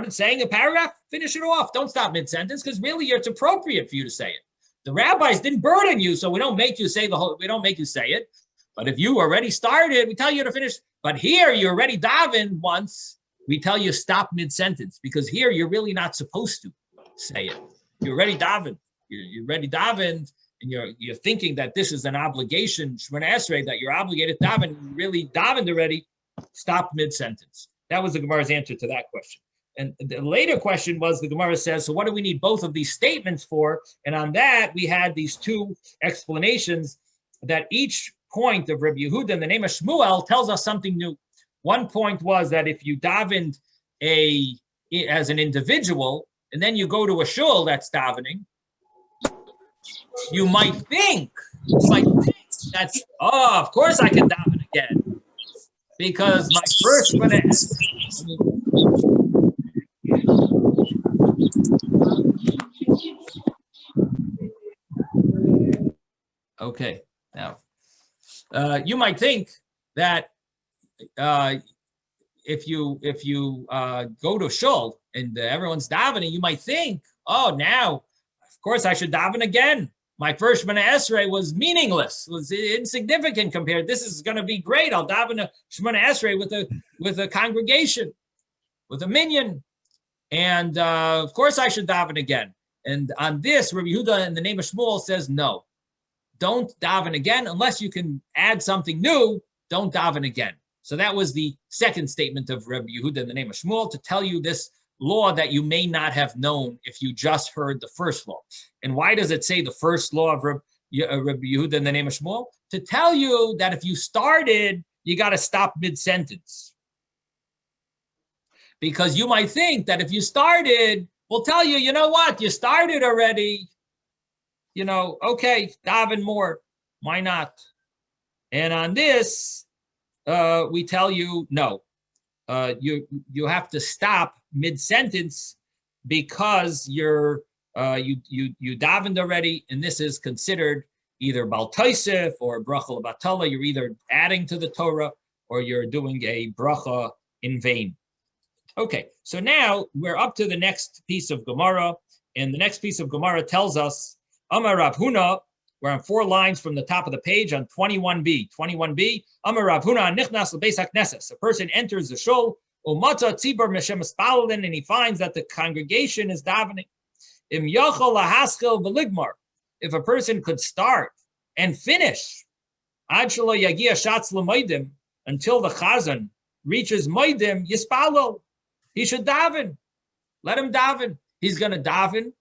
saying a paragraph, finish it off. Don't stop mid-sentence, because really it's appropriate for you to say it. The rabbis didn't burden you, so we don't make you say it. But if you already started, we tell you to finish. But here you already davened once, we tell you stop mid-sentence, because here you're really not supposed to say it. You already davened. You already davened, and you're thinking that this is an obligation, Shemona Esrei, that you're obligated to daven. You really davened already. Stop mid-sentence. That was the Gemara's answer to that question. And the later question was, the Gemara says, so what do we need both of these statements for? And on that, we had these two explanations that each point of Rabbi Yehuda in the name of Shmuel tells us something new. One point was that if you davened as an individual, and then you go to a shul that's davening, you might think that, oh, of course I can daven again, because my first one is. Okay, now you might think that if you go to shul and everyone's davening, you might think, oh, now of course I should daven again. My first Shemona Esrei was meaningless, was insignificant compared. This is going to be great. I'll daven a Shemona Esrei with a congregation, with a minyan, and of course I should daven again. And on this, Rabbi Yehuda in the name of Shmuel says, no, don't daven again unless you can add something new. Don't daven again. So that was the second statement of Rabbi Yehuda in the name of Shmuel, to tell you this law that you may not have known if you just heard the first law. And why does it say the first law of Rabbi Yehuda in the name of Shmuel, to tell you that if you started, you got to stop mid-sentence. Because you might think that if you started, we'll tell you, you know what, you started already. Okay, daven more. Why not? And on this, we tell you, no. You have to stop mid-sentence because you davened already, and this is considered either Bal Tosef or Bracha L'Batala. You're either adding to the Torah or you're doing a bracha in vain. Okay, so now we're up to the next piece of Gemara, and the next piece of Gemara tells us, Amar Rav Huna, we're on 4 lines from the top of the page on 21b. 21b, Amar Rav Huna nichnas l'beis hakneses. A person enters the shul, umatza tzibur meshem espalin, and he finds that the congregation is davening. Im yachol lahaskil v'ligmar. If a person could start and finish, ad shelo yagia shatz l'moidim, until the chazan reaches moidim, yispalol. He should daven. Let him daven. He's going to daven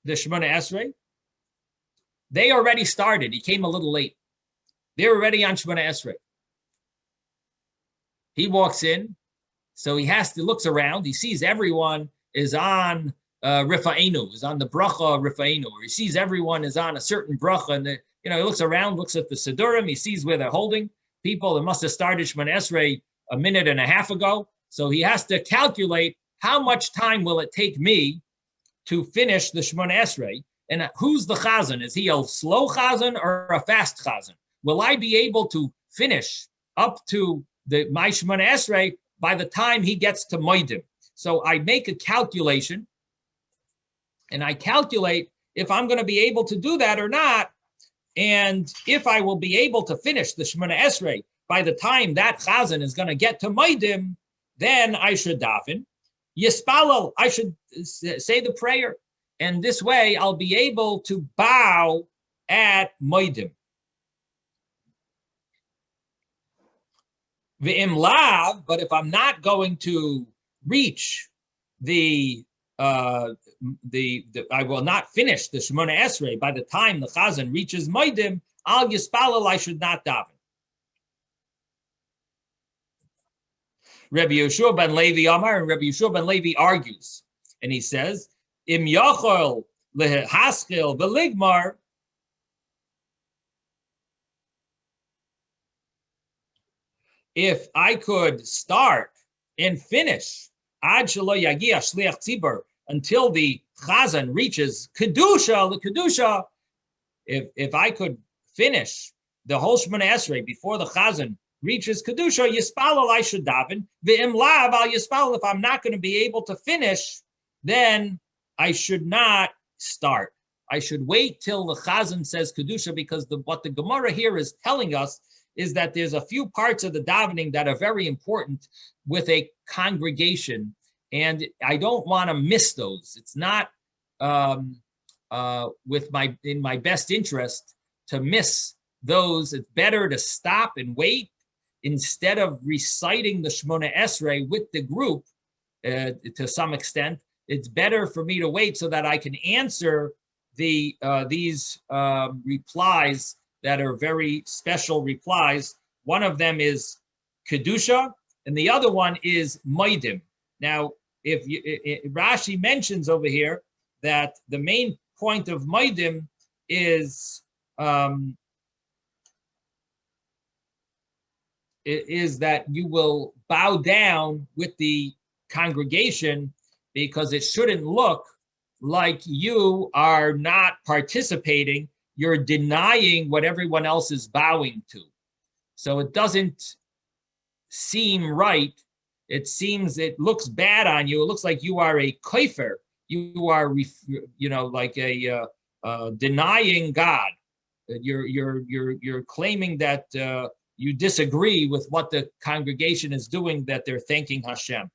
the Shemona Esrei. They already started. He came a little late. They're already on Shemona Esrei. He walks in, so he looks around. He sees everyone is on Rifa'enu, is on the bracha Rifa'enu, or he sees everyone is on a certain bracha, and he looks around, looks at the Sidurim, he sees where they're holding people that must have started Shemona Esrei a minute and a half ago. So he has to calculate how much time will it take me to finish the Shemona Esrei, and who's the chazan? Is he a slow chazan or a fast chazan? Will I be able to finish up to my Shemona Esrei by the time he gets to Moedim? So I make a calculation, and I calculate if I'm going to be able to do that or not, and if I will be able to finish the Shemona Esrei by the time that chazan is going to get to Moedim, then I should daven. Yispalal, I should say the prayer. And this way I'll be able to bow at Moedim. V'im lav, but if I'm not going to reach I will not finish the Shemona Esrei by the time the chazan reaches Moedim, al yispalal, I should not daven. Rabbi Yeshua ben Levi Amar, and Rabbi Yeshua ben Levi argues, and he says, Im yachol lehaskil v'ligmar, if I could start and finish ad shelo yagia shliach tzibur, until the chazan reaches kedusha, the kedusha, if I could finish the whole Shemona Esrei before the chazan reaches kedusha, yispalal, I should daven. V'im lav al yispalal, if I'm not going to be able to finish, then I should not start. I should wait till the chazan says kedusha, because what the Gemara here is telling us is that there's a few parts of the davening that are very important with a congregation, and I don't want to miss those. It's not in my best interest to miss those. It's better to stop and wait instead of reciting the Shemona Esrei with the group to some extent. It's better for me to wait so that I can answer these replies that are very special replies. One of them is Kedusha, and the other one is Moedim. Now, if Rashi mentions over here that the main point of Moedim is that you will bow down with the congregation, because it shouldn't look like you are not participating. You're denying what everyone else is bowing to. So it doesn't seem right. It looks bad on you. It looks like you are a kofer. You are, like a denying God. You're claiming that you disagree with what the congregation is doing, that they're thanking Hashem.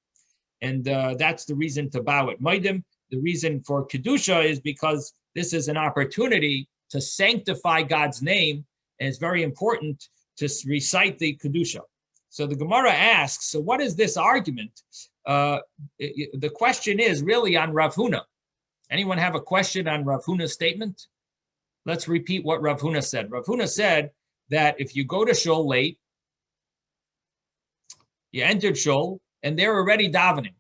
And that's the reason to bow at Moedim. The reason for Kedusha is because this is an opportunity to sanctify God's name, and it's very important to recite the Kedusha. So the Gemara asks, so what is this argument? The question is really on Rav Huna. Anyone have a question on Rav Huna's statement? let's repeat what Rav Huna said. Rav Huna said that if you go to shul late, you entered shul, and they're already davening.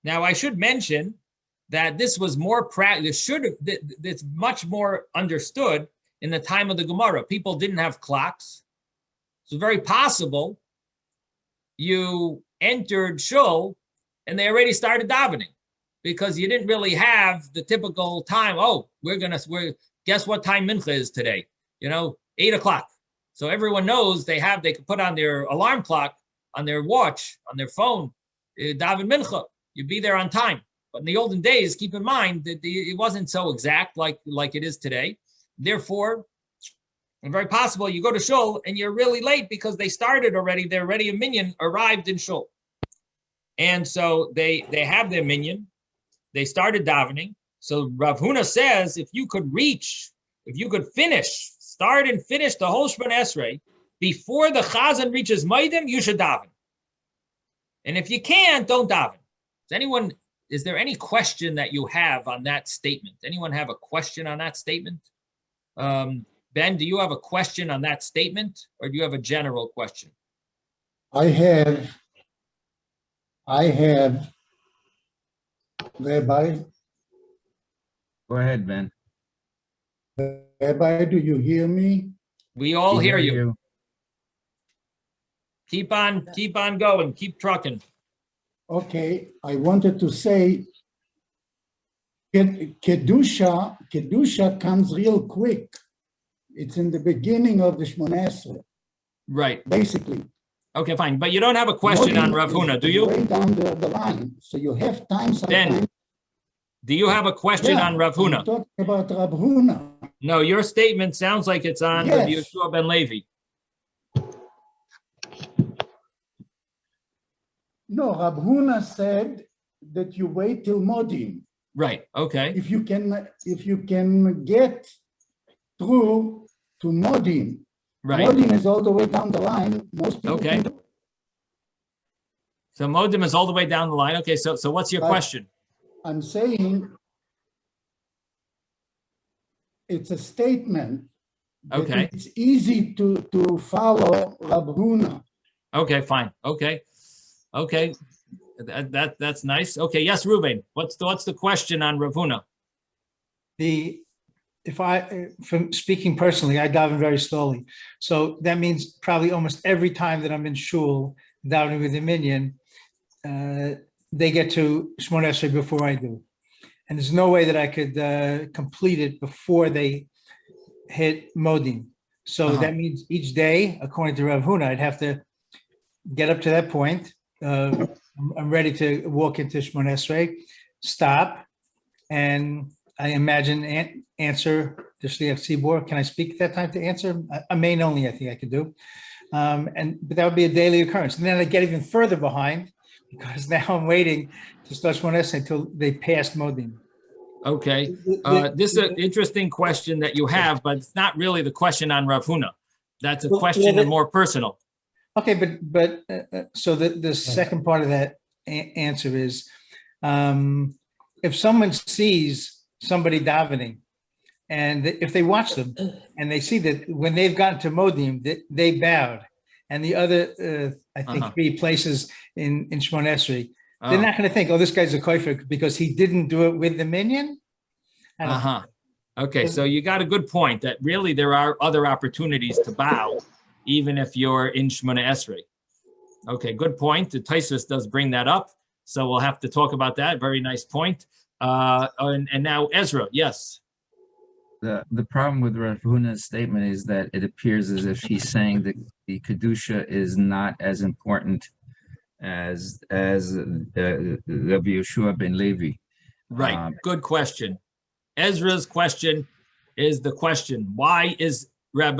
Now, I should mention that this was more practice. It's much more understood in the time of the Gemara. People didn't have clocks. So very possible you entered shul and they already started davening because you didn't really have the typical time. Oh, guess what time mincha is today? 8 o'clock. So everyone knows they could put on their alarm clock, on their watch, on their phone, daven mincha. You'd be there on time. But in the olden days, keep in mind that it wasn't so exact like it is today. Therefore, it's very possible you go to shul and you're really late because they started already. They're already a minyan arrived in shul. And so they have their minyan. They started davening. So Rav Huna says, if you could start and finish the whole Shemona Esrei before the Chazan reaches Maidim, you should daven. And if you can't, don't daven. Is there any question that you have on that statement? Anyone have a question on that statement? Ben, do you have a question on that statement, or do you have a general question? I have, Rabbi. Go ahead, Ben. Rabbi, do you hear me? We all hear you. Keep on going. Keep trucking. Okay, I wanted to say, Kedusha comes real quick. It's in the beginning of the Shemona Esrei. Right. Basically. Okay, fine. But you don't have a question on Rav Huna, do you? Way down the line. So you have time sometimes. Ben, do you have a question on Rav Huna? I'm talking about Rav Huna. No, your statement sounds like it's on Rabbi Yeshua ben Levi. No, Rav Huna said that you wait till Modim. Right. Okay. If you can get through to Modim. Right. Modim is all the way down the line. Most people can do. So Modim is all the way down the line. Okay. So what's your question? I'm saying it's a statement. Okay. It's easy to follow Rav Huna. Okay. Fine. Okay. That's nice. Okay. Yes, Ruben. What's the question on Rav Huna? From speaking personally, I daven very slowly. So that means probably almost every time that I'm in shul davening with the minyan, they get to Shemona Esrei before I do. And there's no way that I could complete it before they hit Modim. So that means each day, according to Rav Huna, I'd have to get up to that point. I'm ready to walk into Shemona Esrei, stop, and I imagine answer the Shliach Tzibor. Can I speak at that time to answer? A main only, I think I could do. But that would be a daily occurrence. And then I get even further behind because now I'm waiting to start Shemona Esrei until they passed Modim. Okay. This is an interesting question that you have, but it's not really the question on Rav Huna. That's a question more personal. Okay, but so the second part of that answer is, if someone sees somebody davening, and if they watch them and they see that when they've gotten to Modim, that they bowed, and the other, I think 3 places in Shemona Esrei, they're not going to think, oh, this guy's a kofer because he didn't do it with the minyan. Okay, so you got a good point that really there are other opportunities to bow, even if you're in Shemona Esrei. Okay, good point. The Tosfos does bring that up, so we'll have to talk about that. Very nice point. And now Ezra, yes. The problem with Rav Huna's statement is that it appears as if he's saying that the Kedusha is not as important as Rabbi Yeshua ben Levi. Right, good question. Ezra's question is the question, why is Rav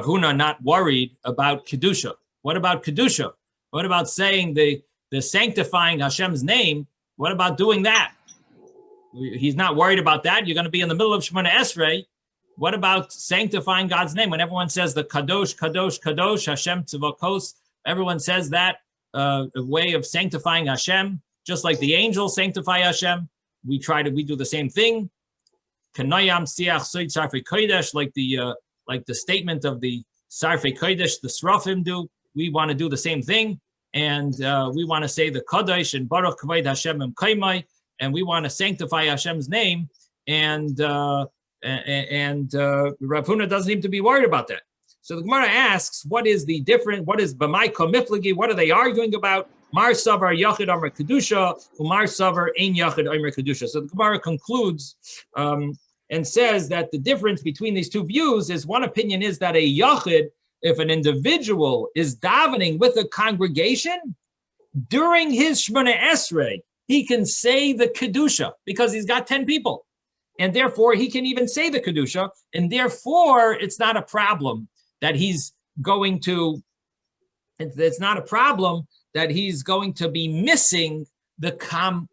Huna not worried about Kedusha? What about Kedusha? What about saying the sanctifying Hashem's name? What about doing that? He's not worried about that. You're going to be in the middle of Shemona Esrei. What about sanctifying God's name? When everyone says the Kadosh, Kadosh, Kadosh, Hashem Tzivakos, everyone says that a way of sanctifying Hashem, just like the angels sanctify Hashem. we do the same thing. Kanayam siach soit sarfei kodesh, like the statement of the sarfei kodesh, the srafim do. We want to do the same thing, and we want to say the kadosh and baruch kavod Hashem em kaimai, and we want to sanctify Hashem's name. And Rav Huna doesn't seem to be worried about that. So the Gemara asks, what is the difference? What is b'mai komiflagi? What are they arguing about? Mar savar yachid amar kedusha, umar savar ein yachid amar kedusha. So the Gemara concludes and says that the difference between these two views is, one opinion is that a yachid, if an individual is davening with a congregation during his Shemona Esrei, he can say the kedusha because he's got 10 people, and therefore he can even say the kedusha, and therefore it's not a problem that he's going to. It's not a problem that he's going to be missing the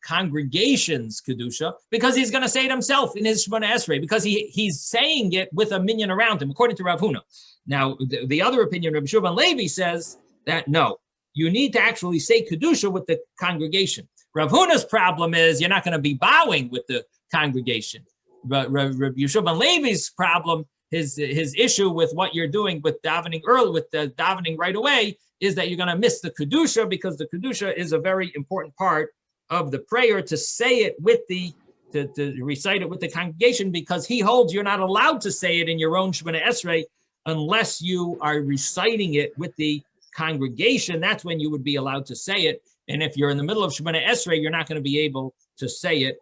congregation's kedusha, because he's going to say it himself in his Shemona Esrei, because he's saying it with a minyan around him, according to Rav Huna. Now, the other opinion, Rabbi Sivan Levi, says that no, you need to actually say kedusha with the congregation. Rav Huna's problem is you're not going to be bowing with the congregation. Rabbi Sivan Levi's problem, his issue with what you're doing with davening early, with the davening right away, is that you're going to miss the kedusha, because the kedusha is a very important part of the prayer, to say it with to recite it with the congregation, because he holds you're not allowed to say it in your own Shemona Esrei unless you are reciting it with the congregation. That's when you would be allowed to say it. And if you're in the middle of Shemona Esrei, you're not going to be able to say it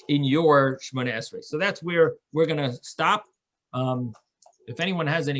in your Shemona Esrei. So that's where we're going to stop. If anyone has any